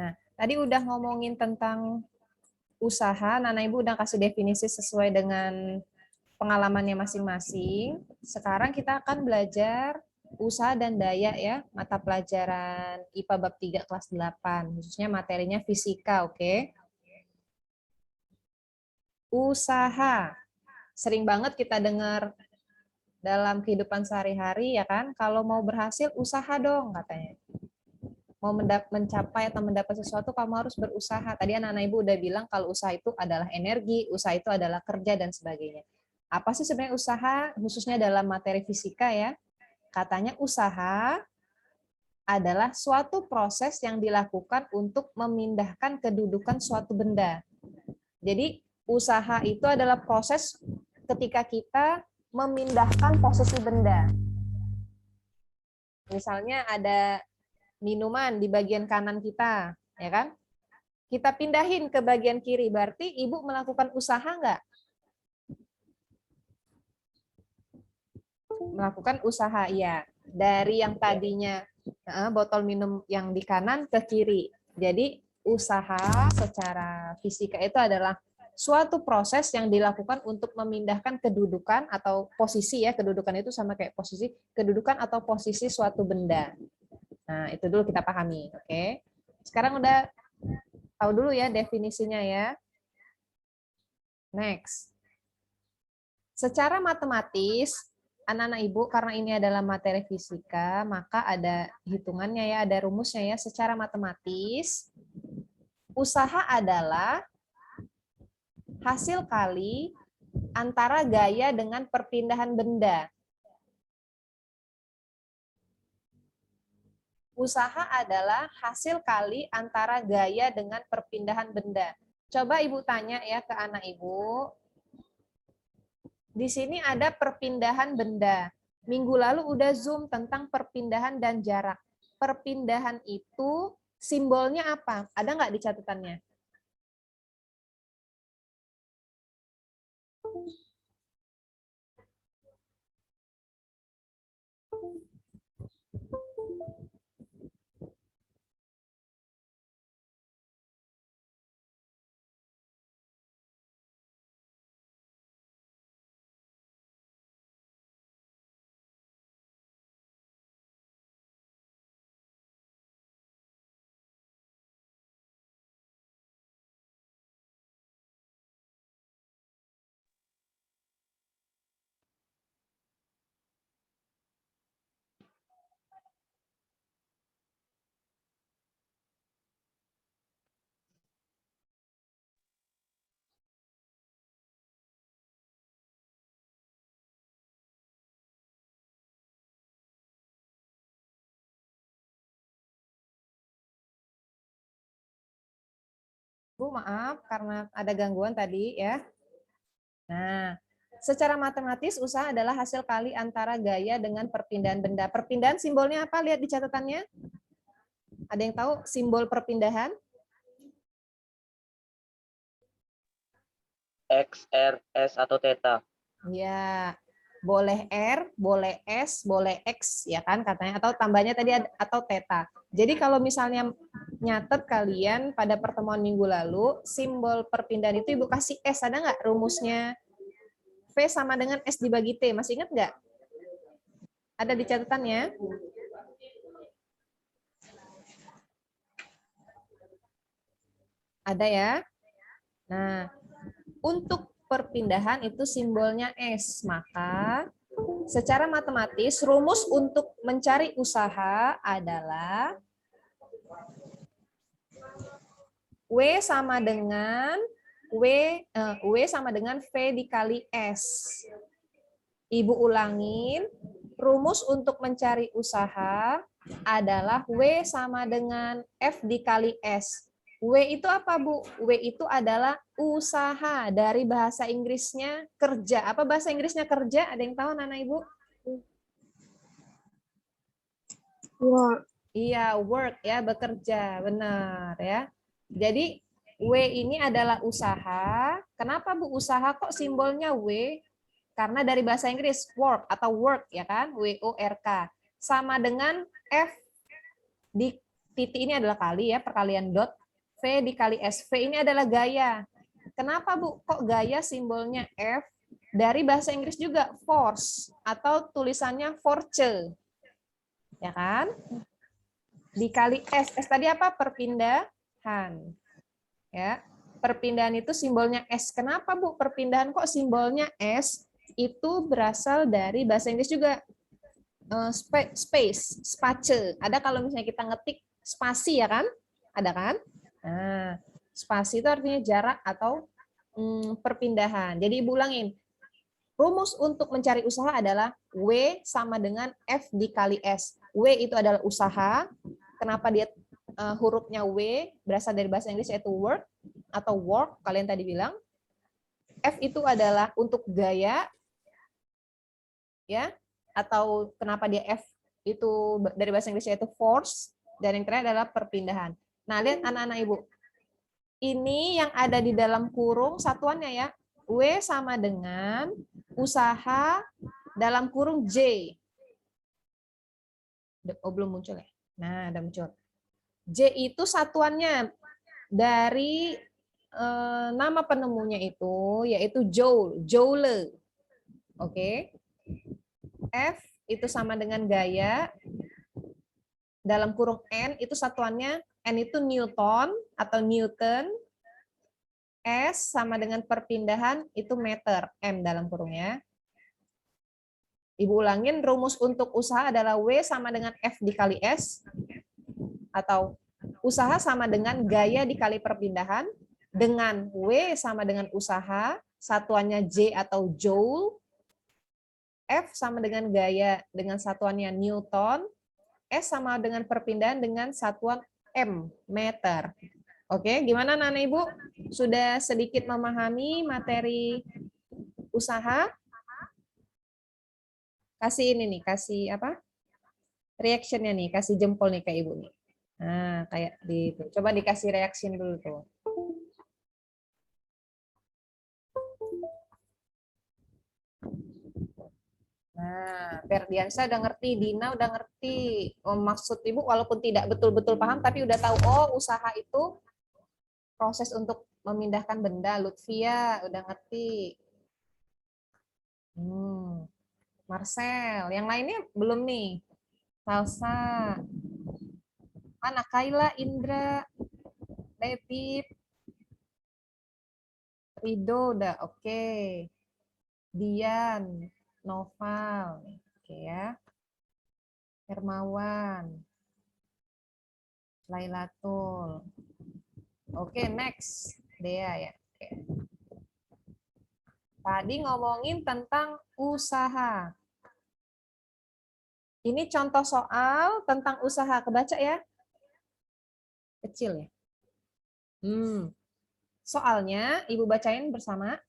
Nah, tadi udah ngomongin tentang usaha, Nana Ibu udah kasih definisi sesuai dengan pengalamannya masing-masing. Sekarang kita akan belajar usaha dan daya ya, mata pelajaran IPA bab 3 kelas 8, khususnya materinya fisika, oke? Usaha. Sering banget kita dengar dalam kehidupan sehari-hari ya kan, kalau mau berhasil usaha dong katanya. Mau mencapai atau mendapat sesuatu kamu harus berusaha. Tadi anak-anak ibu udah bilang kalau usaha itu adalah energi, usaha itu adalah kerja dan sebagainya. Apa sih sebenarnya usaha khususnya dalam materi fisika ya? Katanya usaha adalah suatu proses yang dilakukan untuk memindahkan kedudukan suatu benda. Jadi usaha itu adalah proses ketika kita memindahkan posisi benda. Misalnya ada minuman di bagian kanan kita, ya kan? Kita pindahin ke bagian kiri, berarti ibu melakukan usaha nggak? Melakukan usaha, ya. Dari yang tadinya botol minum yang di kanan ke kiri. Jadi usaha secara fisika itu adalah suatu proses yang dilakukan untuk memindahkan kedudukan atau posisi ya, kedudukan itu sama kayak posisi, kedudukan atau posisi suatu benda. Nah, itu dulu kita pahami, oke? Sekarang udah tahu dulu ya definisinya ya. Next. Secara matematis, anak-anak ibu, karena ini adalah materi fisika, maka ada hitungannya ya, ada rumusnya ya. Secara matematis, usaha adalah hasil kali antara gaya dengan perpindahan benda. Usaha adalah hasil kali antara gaya dengan perpindahan benda. Coba ibu tanya ya ke anak ibu. Di sini ada perpindahan benda. Minggu lalu udah Zoom tentang perpindahan dan jarak. Perpindahan itu simbolnya apa? Ada nggak di catatannya? Bu, maaf karena ada gangguan tadi ya. Nah, secara matematis usaha adalah hasil kali antara gaya dengan perpindahan benda. Perpindahan simbolnya apa? Lihat di catatannya. Ada yang tahu simbol perpindahan? X, R, S, atau theta. Ya, boleh R, boleh S, boleh X, ya kan katanya. Atau tambahnya tadi atau theta. Jadi kalau misalnya nyatet kalian pada pertemuan minggu lalu, simbol perpindahan itu Ibu kasih S, ada nggak rumusnya? V sama dengan S dibagi T, masih ingat nggak? Ada di catatannya? Ada ya? Nah, untuk perpindahan itu simbolnya S, maka secara matematis rumus untuk mencari usaha adalah W sama dengan W sama dengan V dikali S. Ibu ulangin, rumus untuk mencari usaha adalah W sama dengan F dikali S. W itu apa, Bu? W itu adalah usaha, dari bahasa Inggrisnya kerja. Apa bahasa Inggrisnya kerja? Ada yang tahu, Nana Ibu? Work. Iya, work ya, bekerja, benar ya. Jadi W ini adalah usaha. Kenapa Bu usaha kok simbolnya W? Karena dari bahasa Inggris work atau work ya kan, W O R K. Sama dengan F titik ini adalah kali ya, perkalian dot. V dikali S. V ini adalah gaya. Kenapa Bu? Kok gaya simbolnya F? Dari bahasa Inggris juga force atau tulisannya force. Ya kan? Dikali S. S tadi apa? Perpindahan. Ya. Perpindahan itu simbolnya S. Kenapa Bu? Perpindahan kok simbolnya S? Itu berasal dari bahasa Inggris juga. Space, space. Ada kalau misalnya kita ngetik spasi ya kan? Ada kan? Nah, spasi itu artinya jarak atau perpindahan. Jadi Ibu ulangin. Rumus untuk mencari usaha adalah W sama dengan F dikali S. W itu adalah usaha. Kenapa dia hurufnya W berasal dari bahasa Inggris yaitu work atau work, kalian tadi bilang. F itu adalah untuk gaya, ya, atau kenapa dia F itu dari bahasa Inggris yaitu force, dan yang terakhir adalah perpindahan. Nah, lihat anak-anak Ibu. Ini yang ada di dalam kurung satuannya ya. W sama dengan usaha dalam kurung J. Oh, belum muncul ya? Nah, udah muncul. J itu satuannya dari nama penemunya itu yaitu Joule, Joule. Oke. F itu sama dengan gaya. Dalam kurung N itu satuannya, N itu Newton atau Newton. S sama dengan perpindahan itu meter, M dalam kurungnya. Ibu ulangin, rumus untuk usaha adalah W sama dengan F dikali S, atau usaha sama dengan gaya dikali perpindahan, dengan W sama dengan usaha, satuannya J atau Joule, F sama dengan gaya dengan satuannya Newton, S sama dengan perpindahan dengan satuan M, meter. Oke, gimana Nana Ibu? Sudah sedikit memahami materi usaha? Kasih ini nih, kasih apa? Reaction-nya nih, kasih jempol nih ke Ibu nih. Nah, kayak di itu. Coba dikasih reaction dulu tuh. Nah, Ferdiansa udah ngerti, Dina udah ngerti. Oh, maksud Ibu walaupun tidak betul-betul paham tapi udah tahu, oh usaha itu proses untuk memindahkan benda. Lutfia udah ngerti. Marcel, yang lainnya belum nih. Salsa. Mana Kaila, Indra, David, Rido udah oke. Dian, Noval, oke ya. Hermawan, Lailatul. Oke, next. Dea ya. Oke. Tadi ngomongin tentang usaha. Ini contoh soal tentang usaha. Kebaca ya? Kecil ya? Soalnya, Ibu bacain bersama.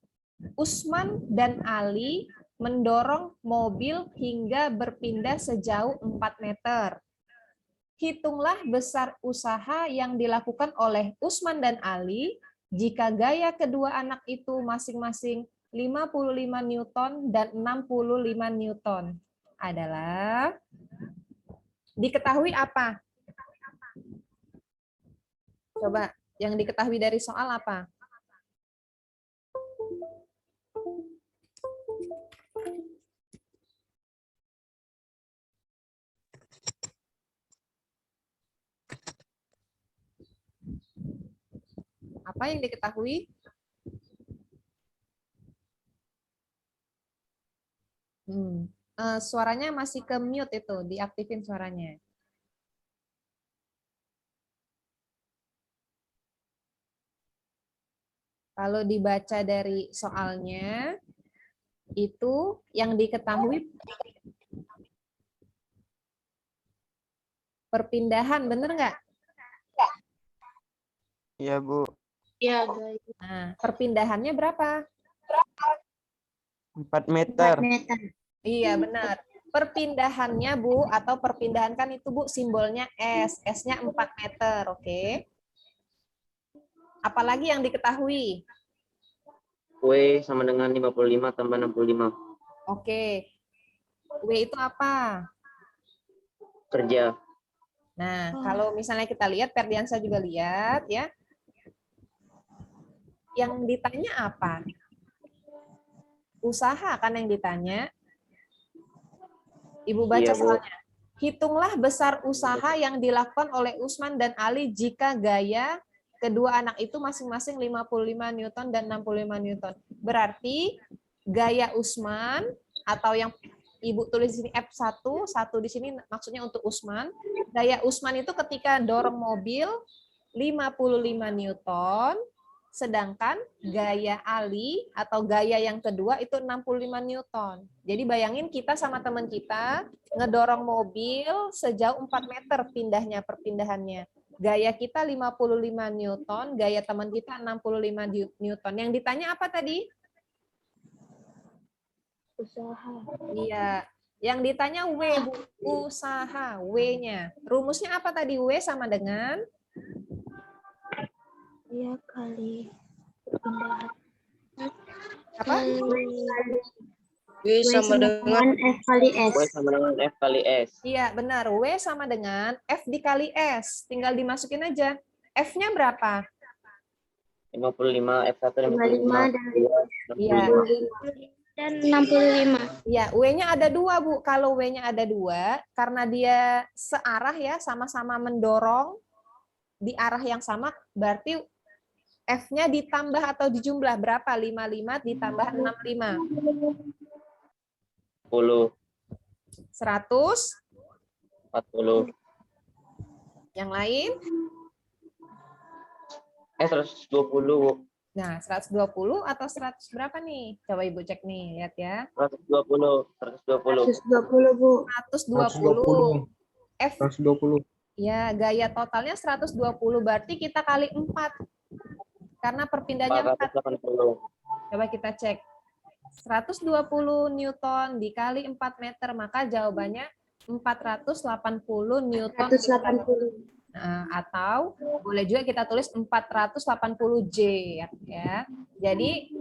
Usman dan Ali mendorong mobil hingga berpindah sejauh 4 meter. Hitunglah besar usaha yang dilakukan oleh Usman dan Ali jika gaya kedua anak itu masing-masing 55 Newton dan 65 Newton. Adalah diketahui apa? Coba, yang diketahui dari soal apa? Apa yang diketahui? Suaranya masih ke mute itu, diaktifin suaranya. Kalau dibaca dari soalnya, itu yang diketahui perpindahan, bener nggak? Iya, Bu. Iya, guys. Nah, perpindahannya berapa? 4 meter. 4 meter. Iya, benar. Perpindahannya, Bu, atau perpindahan kan itu, Bu, simbolnya S. S-nya 4 meter, oke? Apalagi yang diketahui? W sama dengan 55 tambah 65. Oke. W itu apa? Kerja. Nah, kalau misalnya kita lihat, Ferdiansa juga lihat ya. Yang ditanya apa? Usaha kan yang ditanya. Ibu baca Iya, Bu. soalnya. Hitunglah besar usaha yang dilakukan oleh Usman dan Ali jika gaya kedua anak itu masing-masing 55 Newton dan 65 Newton. Berarti gaya Usman atau yang Ibu tulis di sini F1, satu di sini maksudnya untuk Usman. Gaya Usman itu ketika dorong mobil 55 Newton, sedangkan gaya Ali atau gaya yang kedua itu 65 Newton. Jadi bayangin kita sama teman kita ngedorong mobil sejauh 4 meter perpindahannya. Gaya kita 55 Newton, gaya teman kita 65 Newton. Yang ditanya apa tadi? Usaha. Iya. Yang ditanya W, Bu. Usaha, W-nya. Rumusnya apa tadi? W sama dengan? Iya kali. Perpindahan. Apa? W sama dengan F kali S. W sama dengan F kali S. Iya, benar. W sama dengan F dikali S. Tinggal dimasukin aja. F-nya berapa? 55, F1 55 55. dan Iya. 65. Iya, W-nya ada 2, Bu. Kalau W-nya ada 2, karena dia searah ya, sama-sama mendorong di arah yang sama, berarti F-nya ditambah atau dijumlah berapa? 55 ditambah 65. 10, 100. 40. Yang lain? 120, Bu. Nah, 120 atau 100 berapa nih? Coba Ibu cek nih, lihat ya. 120, 120. 120, Bu. 120. F 120. ya, gaya totalnya 120, berarti kita kali 4. Karena perpindahnya 4. 480. Coba kita cek. 120 Newton dikali 4 meter, maka jawabannya 480 Newton. 180. Nah, atau boleh juga kita tulis 480 J ya. Jadi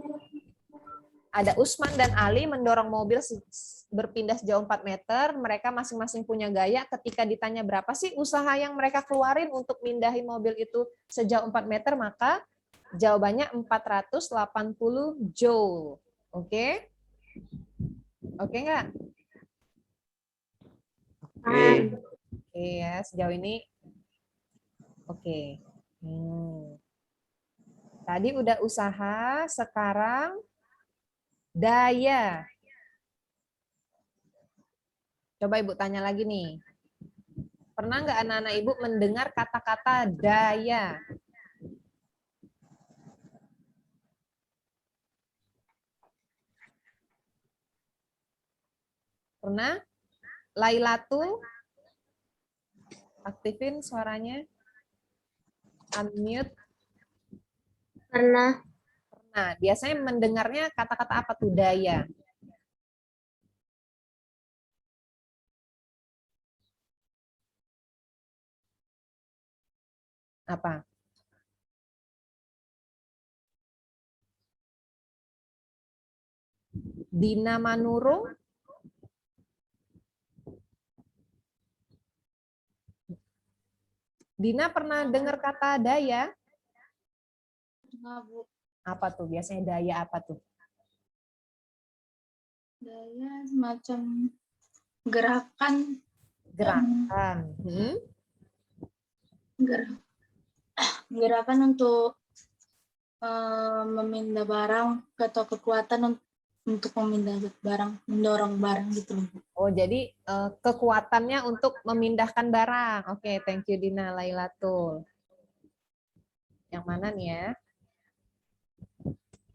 ada Usman dan Ali mendorong mobil berpindah sejauh 4 meter, mereka masing-masing punya gaya. Ketika ditanya berapa sih usaha yang mereka keluarin untuk mindahin mobil itu sejauh 4 meter, maka jawabannya 480 Joule. Oke? Oke nggak? Oke. Oke ya, sejauh ini oke. Tadi udah usaha, sekarang daya. Coba Ibu tanya lagi nih. Pernah nggak anak-anak Ibu mendengar kata-kata daya? Pernah? Lailatul? Aktifin suaranya. Unmute. Pernah. Nah, biasanya mendengarnya kata-kata apa tuh daya? Apa? Dina Manurung? Dina pernah dengar kata daya? Enggak, Bu. Apa tuh? Biasanya daya apa tuh? Daya semacam gerakan. Gerakan. Gerakan untuk memindah barang atau kekuatan untuk memindah barang, mendorong barang gitu loh, Bu. Oh, jadi kekuatannya untuk memindahkan barang. Oke, thank you Dina Lailatul. Yang mana nih ya?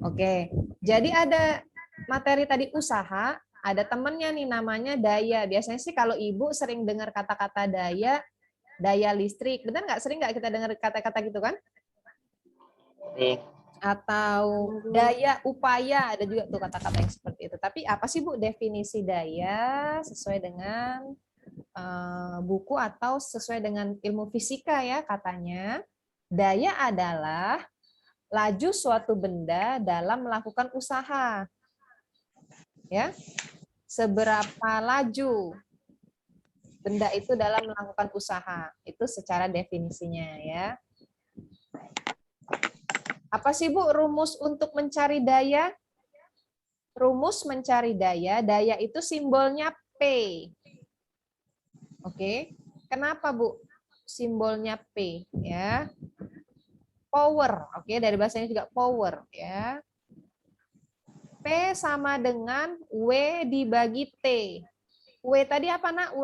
Oke, jadi ada materi tadi usaha, ada temennya nih namanya daya. Biasanya sih kalau Ibu sering dengar kata-kata daya, daya listrik. Benar nggak? Sering nggak kita dengar kata-kata gitu kan? Nih. Atau daya upaya, ada juga tuh kata-kata yang seperti itu. Tapi apa sih Bu definisi daya sesuai dengan buku atau sesuai dengan ilmu fisika ya katanya? Daya adalah laju suatu benda dalam melakukan usaha. Ya. Seberapa laju Benda itu dalam melakukan usaha. Itu secara definisinya ya. Apa sih Bu rumus untuk mencari daya? Rumus mencari daya, daya itu simbolnya P. Oke. Kenapa Bu simbolnya P ya? Power. Oke, dari bahasanya juga power ya. P sama dengan W dibagi T. W tadi apa nak? W?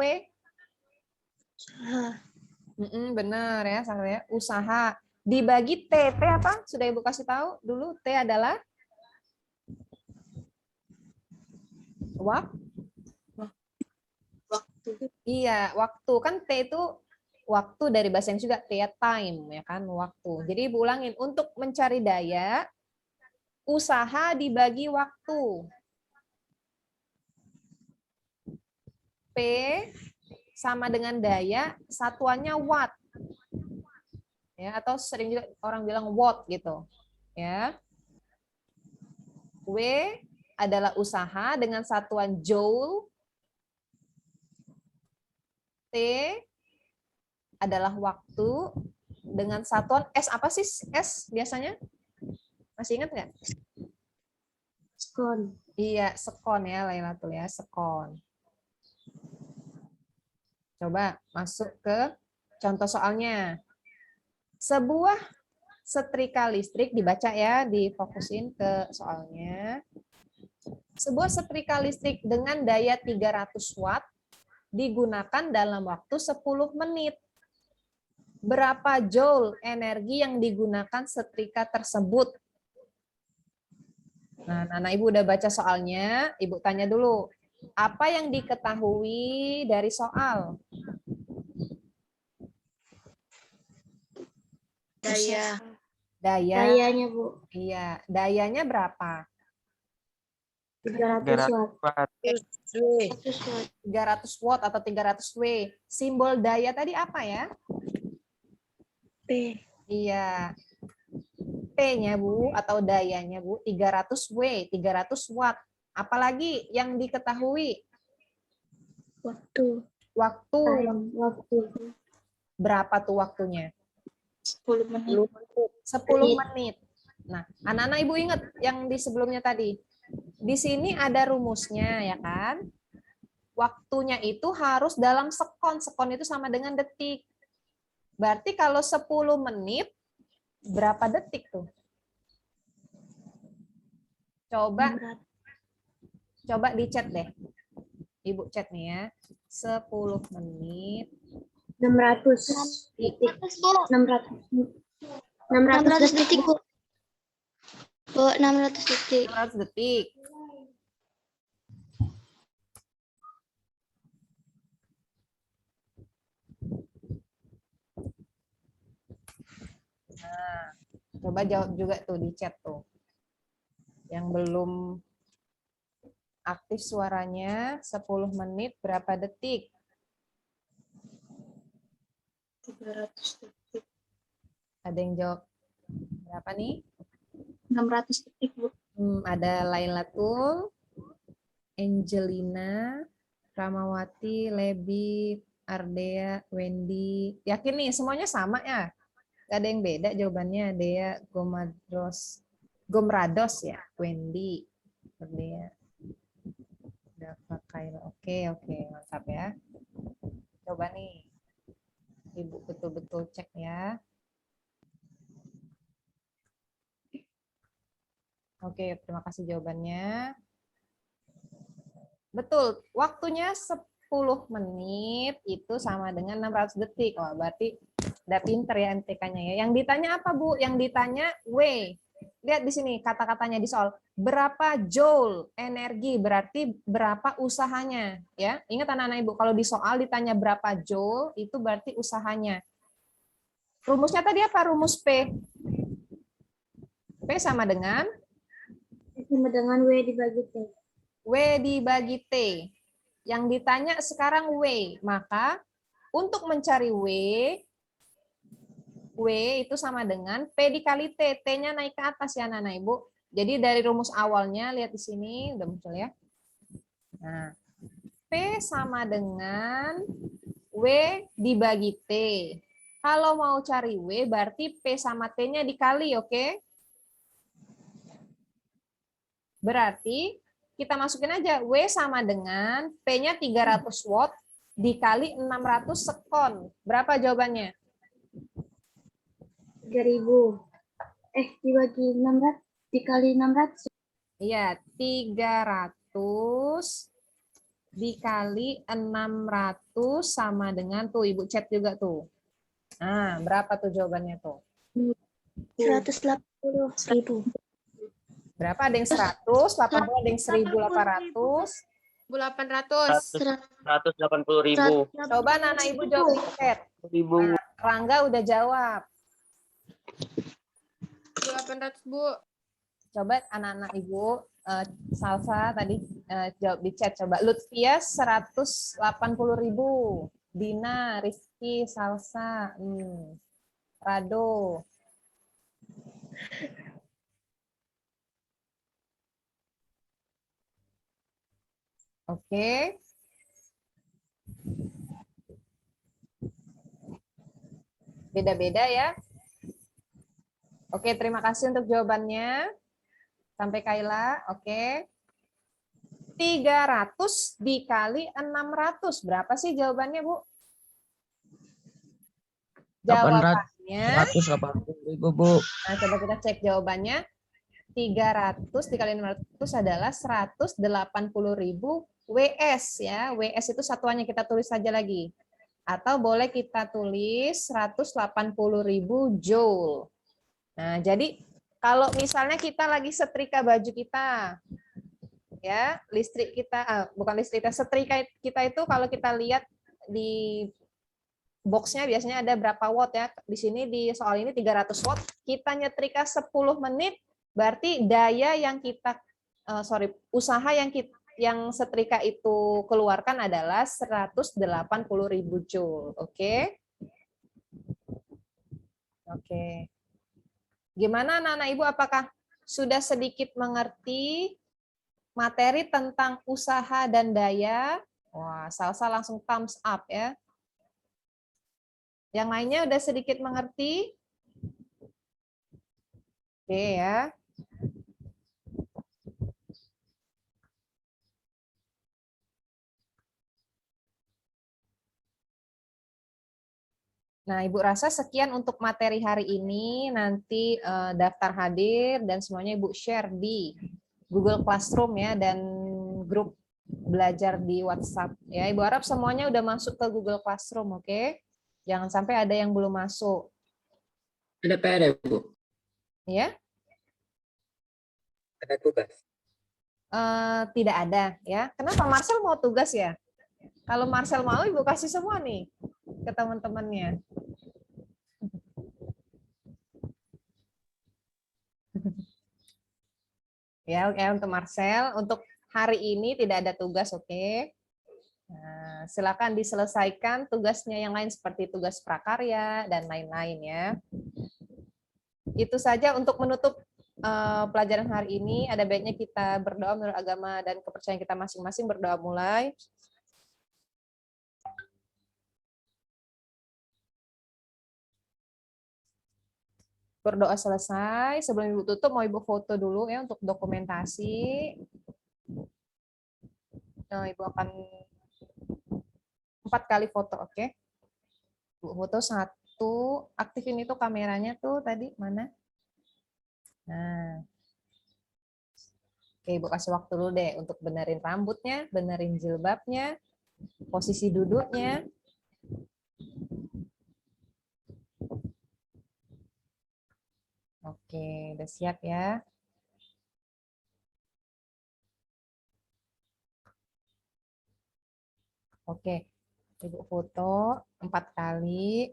Benar ya, saya usaha dibagi T. T apa? Sudah Ibu kasih tahu dulu. T adalah Waktu. Iya, waktu kan T itu waktu dari bahasa Inggris juga T ya, time ya kan, waktu. Jadi Ibu ulangin untuk mencari daya usaha dibagi waktu. P sama dengan daya, satuannya watt. Ya, atau sering juga orang bilang watt gitu. Ya. W adalah usaha dengan satuan joule. T adalah waktu dengan satuan S. Apa sih S biasanya? Masih ingat nggak? Sekon. Iya, sekon ya, Lailatul ya, sekon. Coba masuk ke contoh soalnya. Sebuah setrika listrik, dibaca ya, difokusin ke soalnya. Sebuah setrika listrik dengan daya 300 watt digunakan dalam waktu 10 menit. Berapa joule energi yang digunakan setrika tersebut? Nah, Nana Ibu udah baca soalnya, Ibu tanya dulu. Apa yang diketahui dari soal? Daya. Daya. Dayanya, Bu. Iya, dayanya berapa? 300 watt. 300 watt. 300 watt atau 300 W. Simbol daya tadi apa ya? P. Iya. P-nya Bu atau dayanya Bu 300 W, 300 watt. Apalagi yang diketahui? Waktu. Waktu. Waktu. Berapa tuh waktunya? 10 menit. 10 menit. Nah, anak-anak Ibu ingat yang di sebelumnya tadi. Di sini ada rumusnya ya kan? Waktunya itu harus dalam sekon. Sekon itu sama dengan detik. Berarti kalau 10 menit berapa detik tuh? Coba di chat deh. Ibu chat nih ya. 10 menit. 600 detik. 600 detik, Bu. Bu, 600 detik. 600 detik. Nah, coba jawab juga tuh di chat tuh. Yang belum aktif suaranya 10 menit berapa detik? 300 detik. Ada yang jawab berapa nih? 600 detik, Bu. Ada Lailatul, Angelina, Ramawati, Lebi, Ardea, Wendy. Yakin nih semuanya sama ya? Gak ada yang beda jawabannya. Dea, Gomrados ya, Wendy, Ardea, Dava, Kaila. Oke, mantap ya. Coba nih, Ibu betul-betul cek ya. Oke, terima kasih jawabannya. Betul, waktunya 10 menit itu sama dengan 600 detik. Oh, berarti udah pinter ya MTK-nya ya. Yang ditanya apa, Bu? Yang ditanya W. Lihat di sini kata-katanya di soal. Berapa joule energi, berarti berapa usahanya. Ya, ingat anak-anak Ibu, kalau di soal ditanya berapa joule, itu berarti usahanya. Rumusnya tadi apa? Rumus P. P sama dengan? Sama dengan W dibagi T. W dibagi T. Yang ditanya sekarang W. Maka untuk mencari W itu sama dengan P dikali T. T-nya naik ke atas ya anak-anak Ibu. Jadi dari rumus awalnya, lihat di sini, udah muncul ya. Nah, P sama dengan W dibagi T. Kalau mau cari W, berarti P sama T-nya dikali, oke? Berarti kita masukin aja W sama dengan P-nya 300 watt dikali 600 sekon. Berapa jawabannya? 3.000. Dibagi 600 dikali 600. Iya, 300 dikali 600 sama dengan tuh Ibu chat juga tuh. Nah, berapa tuh jawabannya tuh? 180.000. Berapa? Ada yang 100, 80, ada yang 1.800. 800. 180.000. Coba anak Ibu jawab di chat. Ibu. Rangga udah jawab. 800, Bu. Coba anak-anak Ibu, Salsa tadi jawab di chat. Coba Lutfia 180.000. Dina, Rizky, Salsa, Rado. Oke. Beda-beda ya. Oke, terima kasih untuk jawabannya. Sampai Kaila, oke. 300 dikali 600. Berapa sih jawabannya, Bu? Jawabannya, 180.000, Bu. nah coba kita cek jawabannya. 300 dikali 600 adalah 180.000 WS ya. WS itu satuannya kita tulis saja lagi. Atau boleh kita tulis 180.000 Joule. Nah, jadi kalau misalnya kita lagi setrika baju kita, ya listrik kita, bukan listrik kita, setrika kita itu kalau kita lihat di boxnya biasanya ada berapa watt ya. Di sini di soal ini 300 watt. Kita nyetrika 10 menit, berarti daya yang kita, usaha yang setrika itu keluarkan adalah 180.000 Joule. Oke? Oke. Gimana anak-anak Ibu, apakah sudah sedikit mengerti materi tentang usaha dan daya? Wah, Salsa langsung thumbs up ya. Yang lainnya udah sedikit mengerti? Oke ya. Nah, Ibu rasa sekian untuk materi hari ini. Nanti daftar hadir dan semuanya Ibu share di Google Classroom ya, dan grup belajar di WhatsApp ya. Ibu harap semuanya udah masuk ke Google Classroom, oke? Jangan sampai ada yang belum masuk. Ada PR ya, Bu? Ya? Ada tugas. Tidak ada ya. Kenapa Marcel mau tugas ya? Kalau Marcel mau, Ibu kasih semua nih ke teman-temannya. Ya, oke, untuk Marcel, untuk hari ini tidak ada tugas, oke? Nah, silakan diselesaikan tugasnya yang lain seperti tugas prakarya dan lain-lain ya. Itu saja untuk menutup pelajaran hari ini. Ada baiknya kita berdoa menurut agama dan kepercayaan kita masing-masing. Berdoa mulai. Berdoa selesai. Sebelum Ibu tutup, mau Ibu foto dulu ya untuk dokumentasi. Nah, Ibu akan 4 kali foto, oke? Ibu foto 1. Aktifin itu kameranya tuh tadi, mana? Nah. Oke, Ibu kasih waktu dulu deh untuk benerin rambutnya, benerin jilbabnya, posisi duduknya. Oke, udah siap ya. Oke, Ibu foto 4 kali.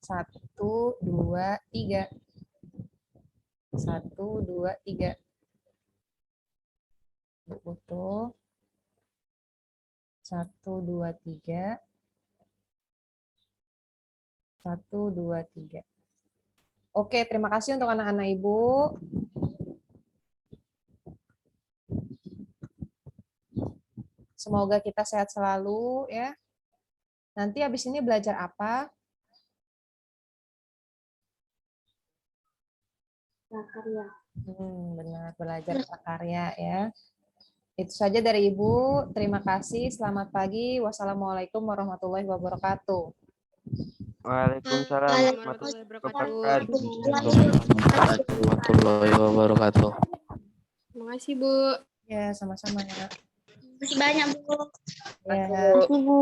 1, 2, 3. 1, 2, 3. Ibu foto. 1, 2, 3. 1, 2, 3. Oke, terima kasih untuk anak-anak Ibu. Semoga kita sehat selalu ya. Nanti habis ini belajar apa? Prakarya. Benar, belajar prakarya ya. Itu saja dari Ibu. Terima kasih. Selamat pagi. Wassalamualaikum warahmatullahi wabarakatuh. Waalaikumsalam Warahmatullahi warahmatullahi wabarakatuh. Warahmatullahi wabarakatuh. Terima kasih, Bu. Ya, sama-sama ya. Masih banyak, Bu. Ya. Terima kasih, Bu.